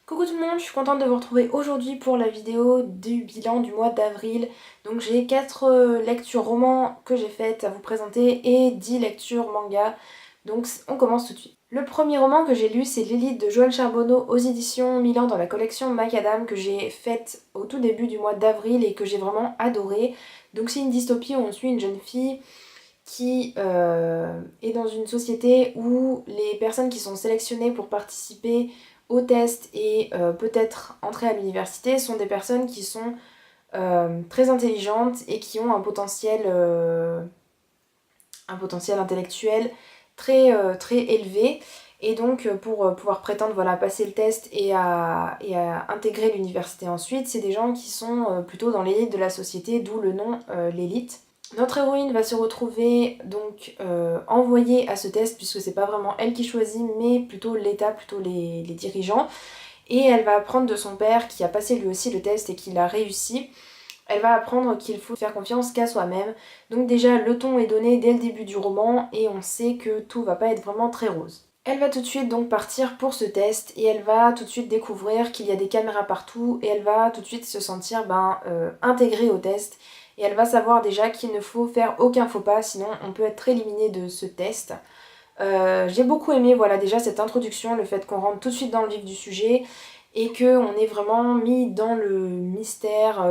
Coucou tout le monde, je suis contente de vous retrouver aujourd'hui pour la vidéo du bilan du mois d'avril. Donc j'ai 4 lectures romans que j'ai faites à vous présenter et 10 lectures manga. Donc on commence tout de suite. Le premier roman que j'ai lu c'est L'Élite de Joël Charbonneau aux éditions Milan dans la collection Macadam que j'ai faite au tout début du mois d'avril et que j'ai vraiment adoré. Donc c'est une dystopie où on suit une jeune fille qui est dans une société où les personnes qui sont sélectionnées pour participer au test et peut-être entrer à l'université sont des personnes qui sont très intelligentes et qui ont un potentiel intellectuel très élevé. Et donc pour pouvoir prétendre voilà, à passer le test et à intégrer l'université ensuite, c'est des gens qui sont plutôt dans l'élite de la société, d'où le nom l'élite. Notre héroïne va se retrouver donc envoyée à ce test puisque c'est pas vraiment elle qui choisit mais plutôt l'État, plutôt les dirigeants. Et elle va apprendre de son père qui a passé lui aussi le test et qui l'a réussi. Elle va apprendre qu'il faut faire confiance qu'à soi-même. Donc déjà le ton est donné dès le début du roman et on sait que tout va pas être vraiment très rose. Elle va tout de suite donc partir pour ce test et elle va tout de suite découvrir qu'il y a des caméras partout et elle va tout de suite se sentir intégrée au test et elle va savoir déjà qu'il ne faut faire aucun faux pas sinon on peut être éliminé de ce test. J'ai beaucoup aimé voilà déjà cette introduction, le fait qu'on rentre tout de suite dans le vif du sujet et qu'on est vraiment mis dans le mystère.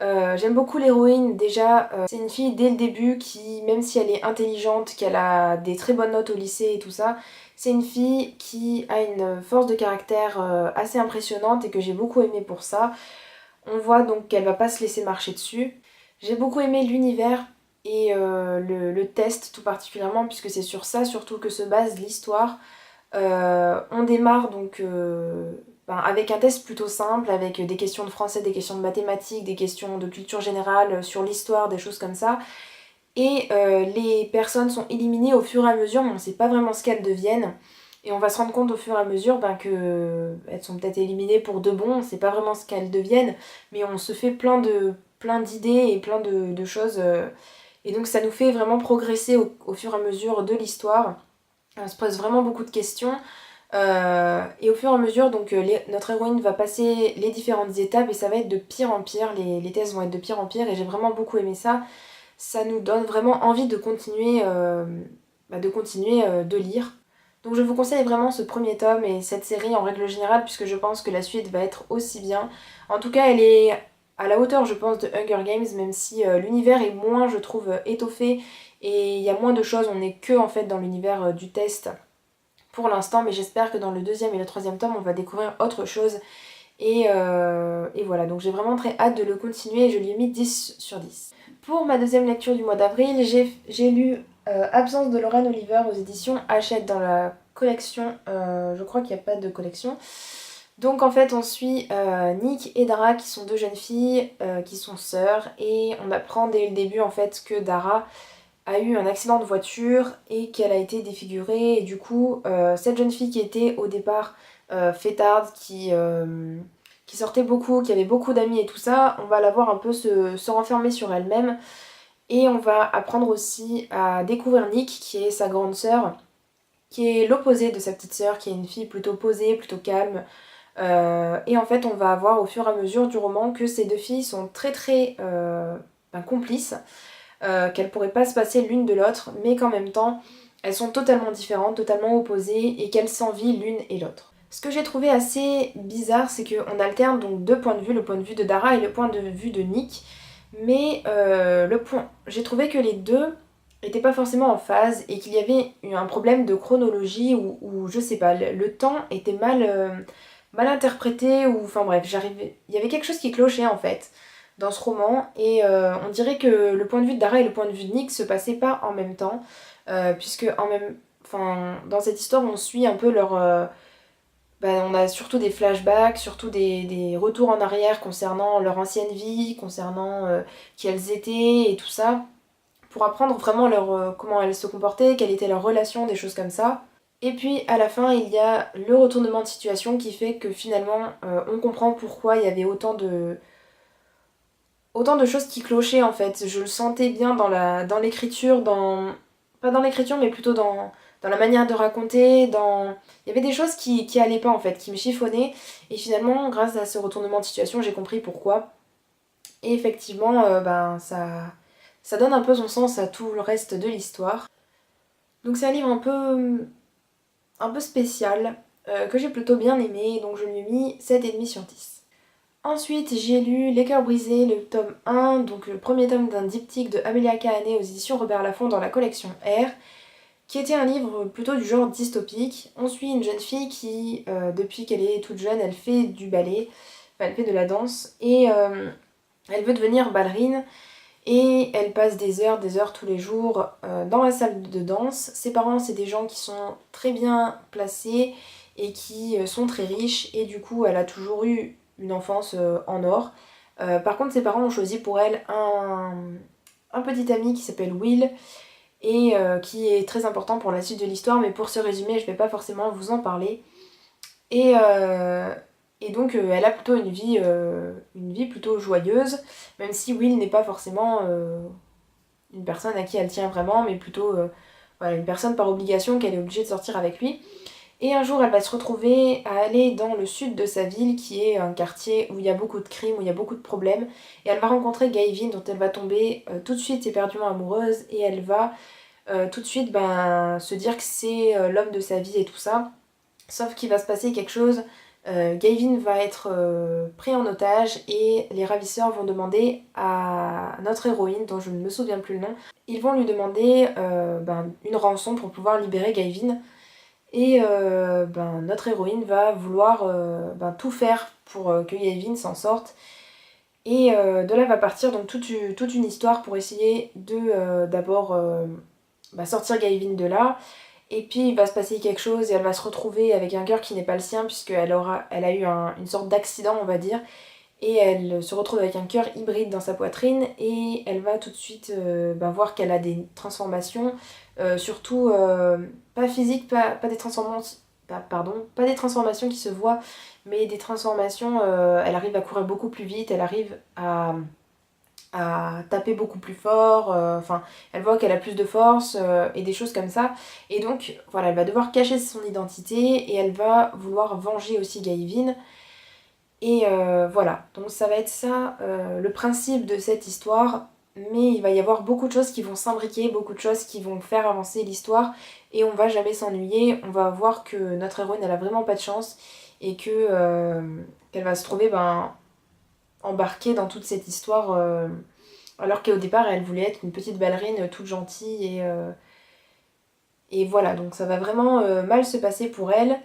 J'aime beaucoup l'héroïne déjà, c'est une fille dès le début qui, même si elle est intelligente, qu'elle a des très bonnes notes au lycée et tout ça, c'est une fille qui a une force de caractère assez impressionnante et que j'ai beaucoup aimé pour ça. On voit donc qu'elle va pas se laisser marcher dessus. J'ai beaucoup aimé l'univers et le test tout particulièrement puisque c'est sur ça surtout que se base l'histoire. On démarre donc avec un test plutôt simple, avec des questions de français, des questions de mathématiques, des questions de culture générale sur l'histoire, des choses comme ça. Et les personnes sont éliminées au fur et à mesure, mais on ne sait pas vraiment ce qu'elles deviennent. Et on va se rendre compte au fur et à mesure qu'elles sont peut-être éliminées pour de bon, on ne sait pas vraiment ce qu'elles deviennent, mais on se fait plein d'idées et plein de choses. Et donc ça nous fait vraiment progresser au fur et à mesure de l'histoire. On se pose vraiment beaucoup de questions. Et au fur et à mesure, donc notre héroïne va passer les différentes étapes et ça va être de pire en pire. Les tests vont être de pire en pire et j'ai vraiment beaucoup aimé ça. Ça nous donne vraiment envie de continuer, de lire. Donc je vous conseille vraiment ce premier tome et cette série en règle générale puisque je pense que la suite va être aussi bien. En tout cas, elle est à la hauteur, je pense, de Hunger Games, même si l'univers est moins, je trouve, étoffé et il y a moins de choses. On n'est que en fait dans l'univers du test pour l'instant, mais j'espère que dans le deuxième et le troisième tome, on va découvrir autre chose. Et voilà, donc j'ai vraiment très hâte de le continuer et je lui ai mis 10 sur 10. Pour ma deuxième lecture du mois d'avril, j'ai lu Absence de Lorraine Oliver aux éditions Hachette dans la collection, je crois qu'il n'y a pas de collection. Donc en fait on suit Nick et Dara qui sont deux jeunes filles qui sont sœurs et on apprend dès le début en fait que Dara a eu un accident de voiture et qu'elle a été défigurée et du coup cette jeune fille qui était au départ fêtarde, qui sortait beaucoup, qui avait beaucoup d'amis et tout ça, on va la voir un peu se renfermer sur elle-même et on va apprendre aussi à découvrir Nick qui est sa grande sœur, qui est l'opposé de sa petite sœur, qui est une fille plutôt posée, plutôt calme. Et en fait on va voir au fur et à mesure du roman que ces deux filles sont très complices, qu'elles pourraient pas se passer l'une de l'autre, mais qu'en même temps, elles sont totalement différentes, totalement opposées, et qu'elles s'envient l'une et l'autre. Ce que j'ai trouvé assez bizarre, c'est qu'on alterne donc deux points de vue, le point de vue de Dara et le point de vue de Nick, mais j'ai trouvé que les deux étaient pas forcément en phase et qu'il y avait eu un problème de chronologie ou je sais pas, le temps était mal interprété ou enfin bref, il y avait quelque chose qui clochait en fait dans ce roman et on dirait que le point de vue de Dara et le point de vue de Nick se passaient pas en même temps puisque dans cette histoire on suit un peu on a surtout des flashbacks, surtout des retours en arrière concernant leur ancienne vie, concernant qui elles étaient et tout ça, pour apprendre vraiment comment elles se comportaient, quelle était leur relation, des choses comme ça. Et puis à la fin, il y a le retournement de situation qui fait que finalement, on comprend pourquoi il y avait autant de choses qui clochaient en fait. Je le sentais bien dans l'écriture, pas dans l'écriture mais plutôt dans la manière de raconter, dans... Il y avait des choses qui allaient pas en fait, qui me chiffonnaient. Et finalement, grâce à ce retournement de situation, j'ai compris pourquoi. Et effectivement, ça donne un peu son sens à tout le reste de l'histoire. Donc c'est un livre un peu spécial, que j'ai plutôt bien aimé, donc je lui ai mis 7,5 sur 10. Ensuite, j'ai lu Les Cœurs Brisés, le tome 1, donc le premier tome d'un diptyque de Amelia Kahané aux éditions Robert Laffont dans la collection R, qui était un livre plutôt du genre dystopique. On suit une jeune fille qui, depuis qu'elle est toute jeune, elle fait du ballet, enfin, elle fait de la danse, et elle veut devenir ballerine, et elle passe des heures tous les jours dans la salle de danse. Ses parents, c'est des gens qui sont très bien placés et qui sont très riches, et du coup, elle a toujours eu une enfance en or. Par contre, ses parents ont choisi pour elle un petit ami qui s'appelle Will, et qui est très important pour la suite de l'histoire, mais pour ce résumé, je vais pas forcément vous en parler. Et, donc elle a plutôt une vie plutôt joyeuse, même si Will n'est pas forcément une personne à qui elle tient vraiment, mais plutôt voilà, une personne par obligation qu'elle est obligée de sortir avec lui. Et un jour, elle va se retrouver à aller dans le sud de sa ville, qui est un quartier où il y a beaucoup de crimes, où il y a beaucoup de problèmes. Et elle va rencontrer Gavin, dont elle va tomber tout de suite éperdument amoureuse, et elle va tout de suite se dire que c'est l'homme de sa vie et tout ça. Sauf qu'il va se passer quelque chose. Gavin va être pris en otage et les ravisseurs vont demander à notre héroïne, dont je ne me souviens plus le nom, ils vont lui demander une rançon pour pouvoir libérer Gavin. Et notre héroïne va vouloir tout faire pour que Gavin s'en sorte. Et de là va partir donc toute une histoire pour essayer de d'abord sortir Gavin de là. Et puis il va se passer quelque chose et elle va se retrouver avec un cœur qui n'est pas le sien, puisqu'elle elle a eu une sorte d'accident, on va dire. Et elle se retrouve avec un cœur hybride dans sa poitrine, et elle va tout de suite voir qu'elle a des transformations, surtout pas physiques, pas des transformations, pas des transformations qui se voient, mais des transformations, elle arrive à courir beaucoup plus vite, elle arrive à taper beaucoup plus fort, elle voit qu'elle a plus de force et des choses comme ça. Et donc voilà, elle va devoir cacher son identité et elle va vouloir venger aussi Gavin. Et voilà, donc ça va être ça le principe de cette histoire, mais il va y avoir beaucoup de choses qui vont s'imbriquer, beaucoup de choses qui vont faire avancer l'histoire, et on va jamais s'ennuyer. On va voir que notre héroïne, elle a vraiment pas de chance, et qu'elle va se trouver embarquée dans toute cette histoire, alors qu'au départ, elle voulait être une petite ballerine toute gentille, et voilà, donc ça va vraiment mal se passer pour elle.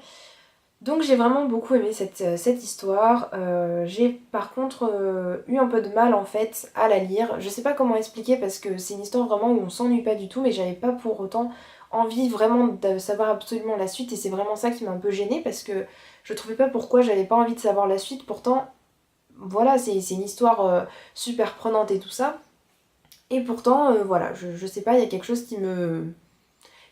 Donc j'ai vraiment beaucoup aimé cette histoire. J'ai par contre eu un peu de mal en fait à la lire. Je sais pas comment expliquer, parce que c'est une histoire vraiment où on s'ennuie pas du tout, mais j'avais pas pour autant envie vraiment de savoir absolument la suite, et c'est vraiment ça qui m'a un peu gênée, parce que je trouvais pas pourquoi j'avais pas envie de savoir la suite. Pourtant voilà, c'est une histoire super prenante et tout ça. Et pourtant voilà, je sais pas, il y a quelque chose qui me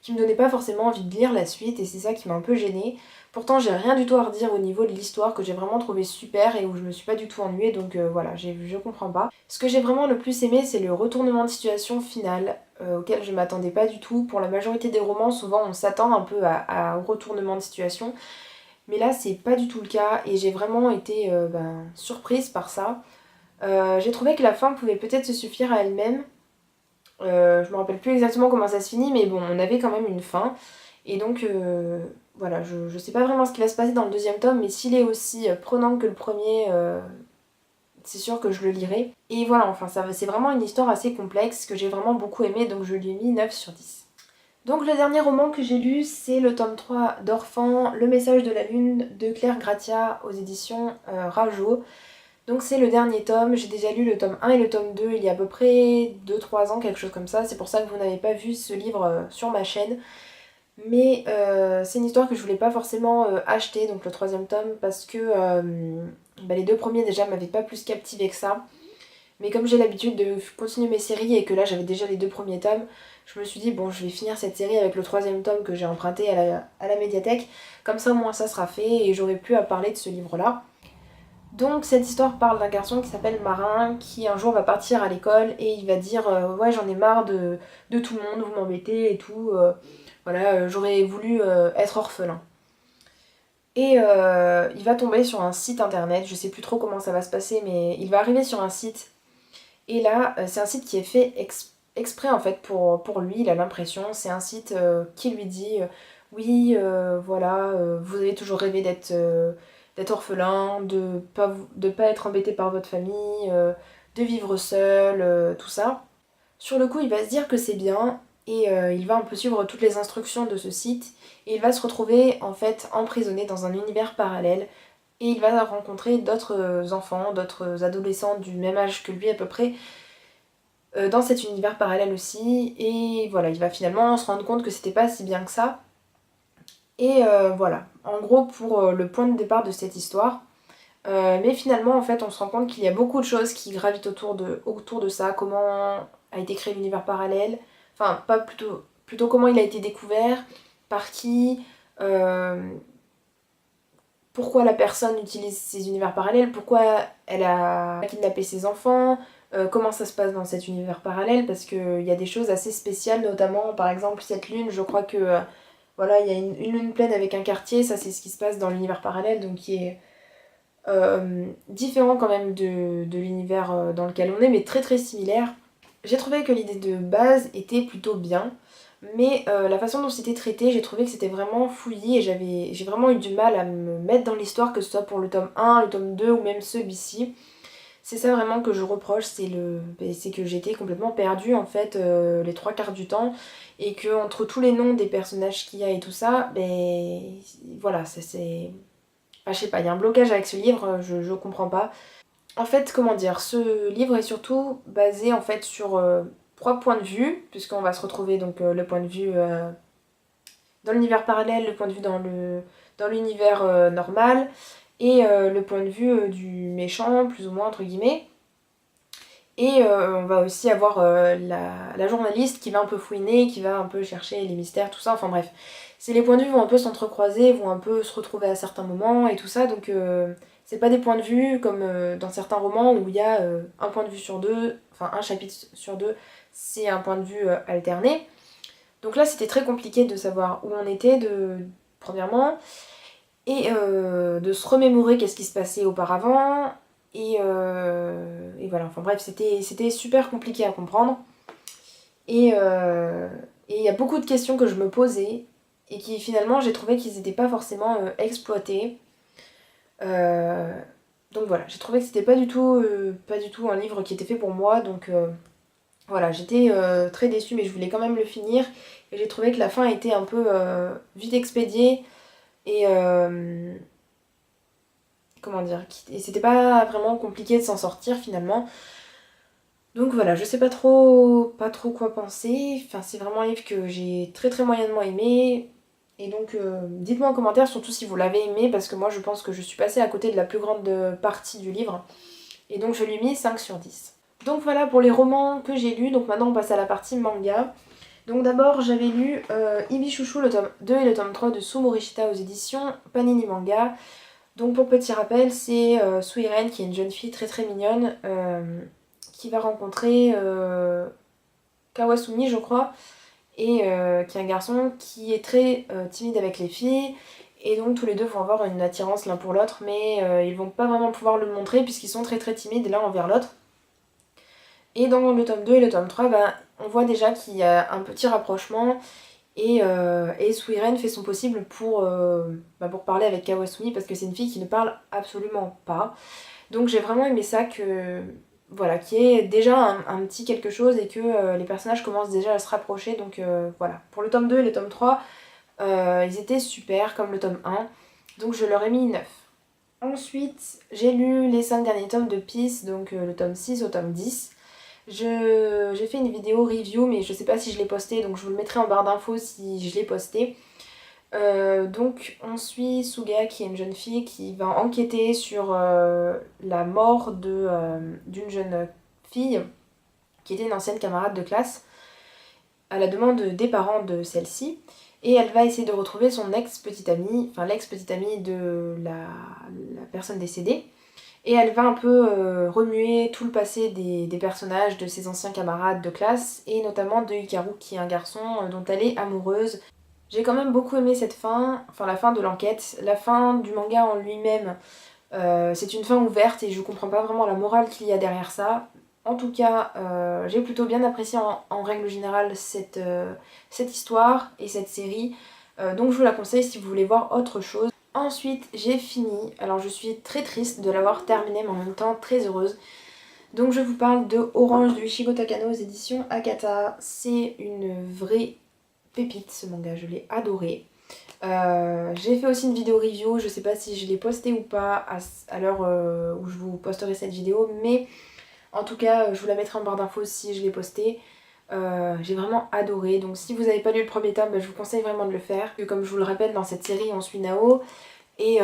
donnait pas forcément envie de lire la suite, et c'est ça qui m'a un peu gênée. Pourtant j'ai rien du tout à redire au niveau de l'histoire, que j'ai vraiment trouvé super et où je me suis pas du tout ennuyée, donc voilà, je comprends pas. Ce que j'ai vraiment le plus aimé, c'est le retournement de situation final, auquel je m'attendais pas du tout. Pour la majorité des romans, souvent on s'attend un peu à un retournement de situation, mais là c'est pas du tout le cas, et j'ai vraiment été surprise par ça. J'ai trouvé que la fin pouvait peut-être se suffire à elle-même. Je me rappelle plus exactement comment ça se finit, mais bon, on avait quand même une fin. Et donc, voilà, je sais pas vraiment ce qui va se passer dans le deuxième tome, mais s'il est aussi prenant que le premier, c'est sûr que je le lirai. Et voilà, enfin, c'est vraiment une histoire assez complexe que j'ai vraiment beaucoup aimé, donc je lui ai mis 9 sur 10. Donc le dernier roman que j'ai lu, c'est le tome 3 d'Orphan, Le message de la lune de Claire Gratia aux éditions Rajo. Donc c'est le dernier tome, j'ai déjà lu le tome 1 et le tome 2 il y a à peu près 2-3 ans, quelque chose comme ça. C'est pour ça que vous n'avez pas vu ce livre sur ma chaîne. Mais c'est une histoire que je voulais pas forcément acheter, donc le troisième tome, parce que les deux premiers déjà m'avaient pas plus captivé que ça. Mais comme j'ai l'habitude de continuer mes séries et que là j'avais déjà les deux premiers tomes, je me suis dit bon, je vais finir cette série avec le troisième tome que j'ai emprunté à la médiathèque. Comme ça au moins ça sera fait et j'aurai plus à parler de ce livre-là. Donc cette histoire parle d'un garçon qui s'appelle Marin, qui un jour va partir à l'école et il va dire ouais, j'en ai marre de tout le monde, vous m'embêtez et tout, voilà, j'aurais voulu être orphelin. Et il va tomber sur un site internet, je sais plus trop comment ça va se passer, mais il va arriver sur un site. Et là, c'est un site qui est fait exprès en fait pour lui, il a l'impression. C'est un site qui lui dit oui, voilà, vous avez toujours rêvé d'être orphelin, de pas être embêté par votre famille, de vivre seul, tout ça. Sur le coup, il va se dire que c'est bien et il va un peu suivre toutes les instructions de ce site et il va se retrouver en fait emprisonné dans un univers parallèle et il va rencontrer d'autres enfants, d'autres adolescents du même âge que lui à peu près dans cet univers parallèle aussi et voilà, il va finalement se rendre compte que c'était pas si bien que ça et voilà, en gros pour le point de départ de cette histoire. Mais finalement, en fait, on se rend compte qu'il y a beaucoup de choses qui gravitent autour de ça. Comment a été créé l'univers parallèle. Enfin, pas plutôt comment il a été découvert, par qui, euh, pourquoi la personne utilise ces univers parallèles, pourquoi elle a kidnappé ses enfants, comment ça se passe dans cet univers parallèle, parce qu'il y a des choses assez spéciales, notamment, par exemple, cette lune, je crois que... voilà, il y a une lune pleine avec un quartier, ça c'est ce qui se passe dans l'univers parallèle, donc qui est différent quand même de l'univers dans lequel on est, mais très très similaire. J'ai trouvé que l'idée de base était plutôt bien, mais la façon dont c'était traité, j'ai trouvé que c'était vraiment fouillis et j'ai vraiment eu du mal à me mettre dans l'histoire, que ce soit pour le tome 1, le tome 2 ou même celui-ci. C'est ça vraiment que je reproche, c'est que j'étais complètement perdue en fait les trois quarts du temps et que entre tous les noms des personnages qu'il y a et tout ça, ben voilà, c'est enfin, je sais pas, il y a un blocage avec ce livre, je comprends pas. En fait, comment dire, ce livre est surtout basé en fait sur trois points de vue, puisqu'on va se retrouver donc le point de vue dans l'univers parallèle, le point de vue dans l'univers normal, et le point de vue du méchant, plus ou moins entre guillemets. Et on va aussi avoir la journaliste qui va un peu fouiner, qui va un peu chercher les mystères, tout ça, enfin bref. C'est les points de vue vont un peu s'entrecroiser, vont un peu se retrouver à certains moments et tout ça, donc c'est pas des points de vue comme dans certains romans où il y a un point de vue sur deux, enfin un chapitre sur deux, c'est un point de vue alterné. Donc là c'était très compliqué de savoir où on était, premièrement, et de se remémorer qu'est-ce qui se passait auparavant, et voilà, enfin bref, c'était super compliqué à comprendre. Et il y a beaucoup de questions que je me posais et qui finalement j'ai trouvé qu'ils n'étaient pas forcément exploités. Euh, donc voilà, j'ai trouvé que c'était pas du tout un livre qui était fait pour moi. Donc voilà, j'étais très déçue, mais je voulais quand même le finir. Et j'ai trouvé que la fin était un peu vite expédiée. Et comment dire, et c'était pas vraiment compliqué de s'en sortir finalement. Donc voilà, je sais pas trop quoi penser. Enfin, c'est vraiment un livre que j'ai très très moyennement aimé. Et donc, dites-moi en commentaire, surtout si vous l'avez aimé, parce que moi je pense que je suis passée à côté de la plus grande partie du livre. Et donc je lui ai mis 5 sur 10. Donc voilà pour les romans que j'ai lus. Donc maintenant on passe à la partie manga. Donc d'abord j'avais lu Ibichouchou le tome 2 et le tome 3 de Sou Morishita aux éditions Panini Manga. Donc pour petit rappel, c'est Suiren qui est une jeune fille très très mignonne qui va rencontrer Kawasumi je crois et qui est un garçon qui est très timide avec les filles et donc tous les deux vont avoir une attirance l'un pour l'autre mais ils vont pas vraiment pouvoir le montrer puisqu'ils sont très très timides l'un envers l'autre. Et dans le tome 2 et le tome 3, ben, on voit déjà qu'il y a un petit rapprochement et Suiren fait son possible pour parler avec Kawasumi parce que c'est une fille qui ne parle absolument pas. Donc j'ai vraiment aimé ça voilà, qu'il y ait déjà un petit quelque chose et que les personnages commencent déjà à se rapprocher. Donc voilà, pour le tome 2 et le tome 3, ils étaient super comme le tome 1. Donc je leur ai mis 9. Ensuite, j'ai lu les 5 derniers tomes de Peace, donc le tome 6 au tome 10. J'ai fait une vidéo review, mais je sais pas si je l'ai postée, donc je vous le mettrai en barre d'infos si je l'ai posté. Donc on suit Suga qui est une jeune fille qui va enquêter sur la mort d'une jeune fille qui était une ancienne camarade de classe à la demande des parents de celle-ci et elle va essayer de retrouver son ex-petite amie, enfin l'ex-petite amie de la personne décédée et elle va un peu remuer tout le passé des personnages de ses anciens camarades de classe et notamment de Hikaru qui est un garçon dont elle est amoureuse. J'ai quand même beaucoup aimé cette fin, enfin la fin de l'enquête. La fin du manga en lui-même, c'est une fin ouverte et je comprends pas vraiment la morale qu'il y a derrière ça. En tout cas, j'ai plutôt bien apprécié en règle générale cette histoire et cette série. Donc je vous la conseille si vous voulez voir autre chose. Ensuite, j'ai fini. Alors je suis très triste de l'avoir terminé, mais en même temps très heureuse. Donc je vous parle de Orange de Ichigo Takano aux éditions Akata. C'est une vraie pépite ce manga, je l'ai adoré. J'ai fait aussi une vidéo review, je sais pas si je l'ai postée ou pas à l'heure où je vous posterai cette vidéo, mais en tout cas je vous la mettrai en barre d'infos si je l'ai postée. J'ai vraiment adoré, donc si vous n'avez pas lu le premier tome, bah, je vous conseille vraiment de le faire. Comme je vous le rappelle, dans cette série on suit Nao et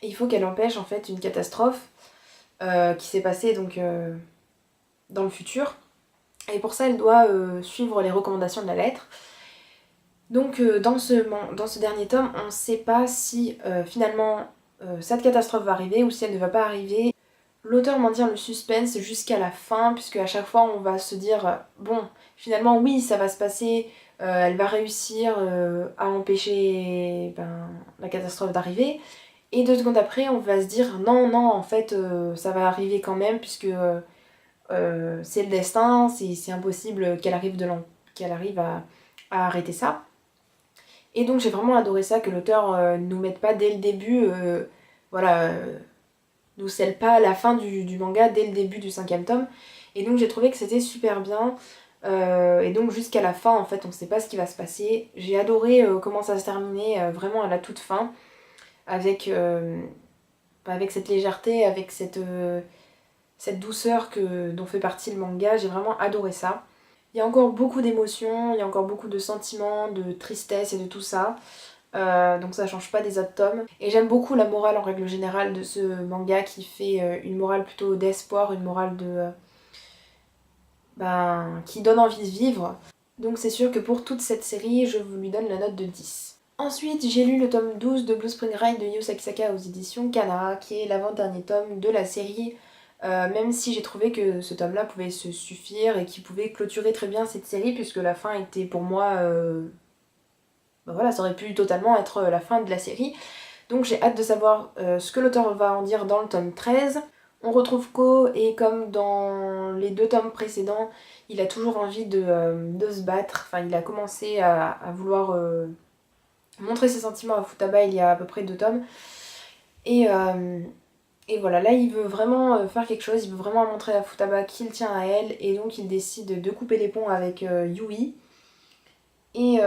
il faut qu'elle empêche en fait une catastrophe qui s'est passée donc dans le futur. Et pour ça elle doit suivre les recommandations de la lettre. Donc dans ce dernier tome, on ne sait pas si finalement cette catastrophe va arriver ou si elle ne va pas arriver. L'auteur maintient le suspense jusqu'à la fin, puisque à chaque fois on va se dire bon, finalement oui, ça va se passer, elle va réussir à empêcher la catastrophe d'arriver. Et 2 secondes après, on va se dire non, non, en fait, ça va arriver quand même, puisque c'est le destin, c'est impossible qu'elle arrive à arrêter ça. Et donc j'ai vraiment adoré ça, que l'auteur nous mette pas dès le début, voilà, nous scelle pas la fin du manga dès le début du 5e tome. Et donc j'ai trouvé que c'était super bien. Et donc jusqu'à la fin, en fait, on sait pas ce qui va se passer. J'ai adoré comment ça se terminait vraiment à la toute fin, avec, avec cette légèreté, avec cette douceur dont fait partie le manga. J'ai vraiment adoré ça. Il y a encore beaucoup d'émotions, il y a encore beaucoup de sentiments, de tristesse et de tout ça. Donc ça change pas des autres tomes. Et j'aime beaucoup la morale en règle générale de ce manga qui fait une morale plutôt d'espoir, une morale qui donne envie de vivre. Donc c'est sûr que pour toute cette série, je lui donne la note de 10. Ensuite, j'ai lu le tome 12 de Blue Spring Ride de Yu Sakisaka aux éditions Kana, qui est l'avant-dernier tome de la série. Même si j'ai trouvé que ce tome-là pouvait se suffire et qu'il pouvait clôturer très bien cette série, puisque la fin était pour moi voilà, ça aurait pu totalement être la fin de la série. Donc j'ai hâte de savoir ce que l'auteur va en dire dans le tome 13. On retrouve Ko et comme dans les 2 tomes précédents, il a toujours envie de se battre. Enfin, il a commencé à vouloir montrer ses sentiments à Futaba il y a à peu près 2 tomes. Et, et voilà, là il veut vraiment faire quelque chose, il veut vraiment montrer à Futaba qu'il tient à elle. Et donc il décide de couper les ponts avec Yui. Et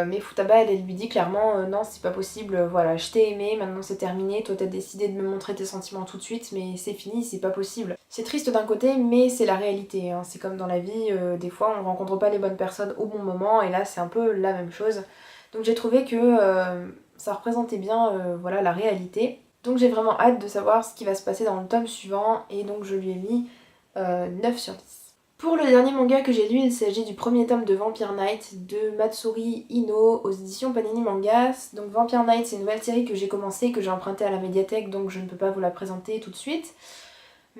mais Futaba elle lui dit clairement non c'est pas possible, voilà je t'ai aimé, maintenant c'est terminé, toi t'as décidé de me montrer tes sentiments tout de suite mais c'est fini, c'est pas possible. C'est triste d'un côté mais c'est la réalité, hein. C'est comme dans la vie, des fois on rencontre pas les bonnes personnes au bon moment et là c'est un peu la même chose. Donc j'ai trouvé que ça représentait bien voilà, la réalité. Donc j'ai vraiment hâte de savoir ce qui va se passer dans le tome suivant et donc je lui ai mis 9 sur 10. Pour le dernier manga que j'ai lu, il s'agit du premier tome de Vampire Knight de Matsuri Ino aux éditions Panini Mangas. Donc Vampire Knight c'est une nouvelle série que j'ai commencée, que j'ai empruntée à la médiathèque, donc je ne peux pas vous la présenter tout de suite.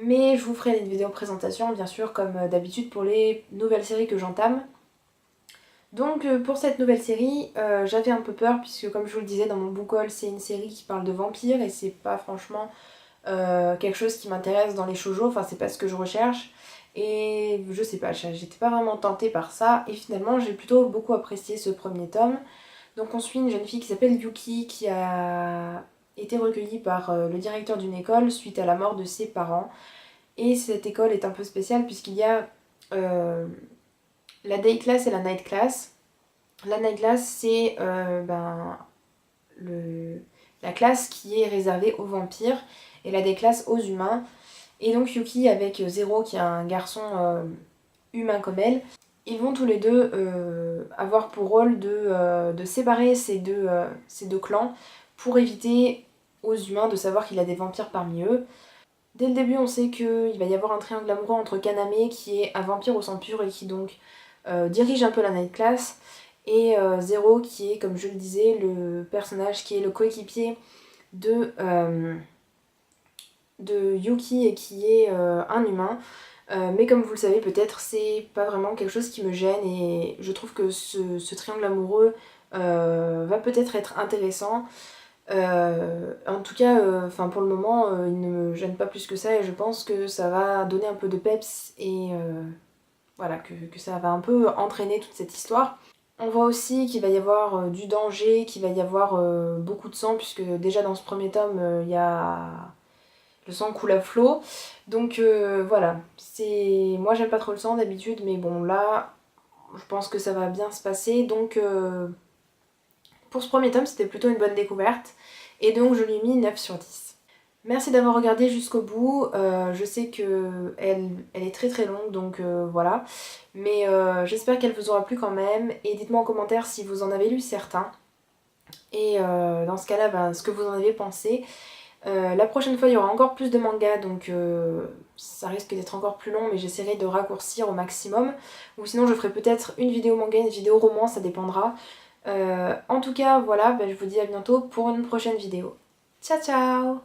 Mais je vous ferai une vidéo présentation bien sûr comme d'habitude pour les nouvelles séries que j'entame. Donc pour cette nouvelle série, j'avais un peu peur puisque comme je vous le disais dans mon book haul, c'est une série qui parle de vampires et c'est pas franchement quelque chose qui m'intéresse dans les shoujo, enfin c'est pas ce que je recherche. Et je sais pas, j'étais pas vraiment tentée par ça et finalement j'ai plutôt beaucoup apprécié ce premier tome. Donc on suit une jeune fille qui s'appelle Yuki qui a été recueillie par le directeur d'une école suite à la mort de ses parents. Et cette école est un peu spéciale puisqu'il y a la day class et la night class. La night class c'est la classe qui est réservée aux vampires et la day class aux humains. Et donc Yuki avec Zero qui est un garçon humain comme elle, ils vont tous les deux avoir pour rôle de séparer ces deux clans pour éviter aux humains de savoir qu'il y a des vampires parmi eux. Dès le début on sait qu'il va y avoir un triangle amoureux entre Kaname qui est un vampire au sang pur et qui donc dirige un peu la night class, et Zero qui est comme je le disais le personnage qui est le coéquipier de Yuki et qui est un humain. Mais comme vous le savez peut-être, c'est pas vraiment quelque chose qui me gêne et je trouve que ce triangle amoureux va peut-être être intéressant. En tout cas, pour le moment, il ne me gêne pas plus que ça et je pense que ça va donner un peu de peps et voilà, que ça va un peu entraîner toute cette histoire. On voit aussi qu'il va y avoir du danger, qu'il va y avoir beaucoup de sang, puisque déjà dans ce premier tome, il y a le sang coule à flot. Donc voilà, moi j'aime pas trop le sang d'habitude, mais bon là, je pense que ça va bien se passer. Donc pour ce premier tome, c'était plutôt une bonne découverte. Et donc je lui ai mis 9 sur 10. Merci d'avoir regardé jusqu'au bout. Je sais que elle est très très longue, donc voilà. Mais j'espère qu'elle vous aura plu quand même. Et dites-moi en commentaire si vous en avez lu certains. Et dans ce cas-là, ben, ce que vous en avez pensé. La prochaine fois, il y aura encore plus de mangas, donc ça risque d'être encore plus long, mais j'essaierai de raccourcir au maximum. Ou sinon, je ferai peut-être une vidéo manga, une vidéo roman, ça dépendra. En tout cas, voilà, ben, je vous dis à bientôt pour une prochaine vidéo. Ciao ciao!